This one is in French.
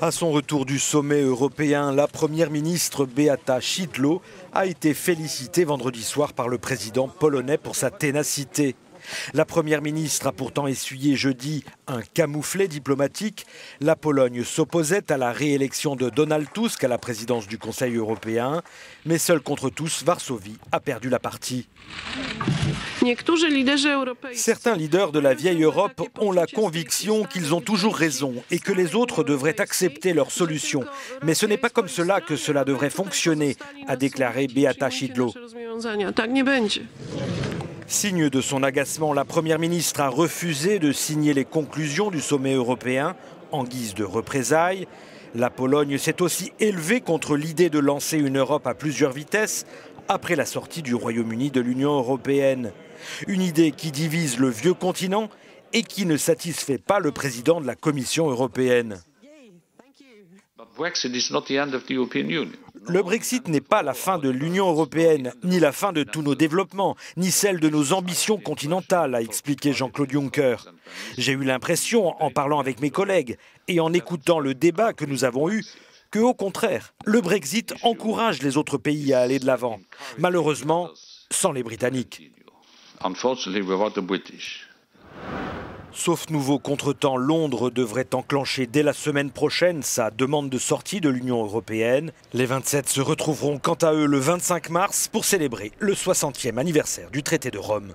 À son retour du sommet européen, la première ministre Beata Szydło a été félicitée vendredi soir par le président polonais pour sa ténacité. La première ministre a pourtant essuyé jeudi un camouflet diplomatique. La Pologne s'opposait à la réélection de Donald Tusk à la présidence du Conseil européen. Mais seul contre tous, Varsovie a perdu la partie. Certains leaders de la vieille Europe ont la conviction qu'ils ont toujours raison et que les autres devraient accepter leurs solutions. Mais ce n'est pas comme cela que cela devrait fonctionner, a déclaré Beata Szydło. Signe de son agacement, la première ministre a refusé de signer les conclusions du sommet européen en guise de représailles. La Pologne s'est aussi élevée contre l'idée de lancer une Europe à plusieurs vitesses après la sortie du Royaume-Uni de l'Union européenne. Une idée qui divise le vieux continent et qui ne satisfait pas le président de la Commission européenne. Le Brexit n'est pas la fin de l'Union européenne, ni la fin de tous nos développements, ni celle de nos ambitions continentales, a expliqué Jean-Claude Juncker. J'ai eu l'impression, en parlant avec mes collègues et en écoutant le débat que nous avons eu, que, au contraire, le Brexit encourage les autres pays à aller de l'avant. Malheureusement, sans les Britanniques. Sauf nouveau contretemps, Londres devrait enclencher dès la semaine prochaine sa demande de sortie de l'Union européenne. Les 27 se retrouveront quant à eux le 25 mars pour célébrer le 60e anniversaire du traité de Rome.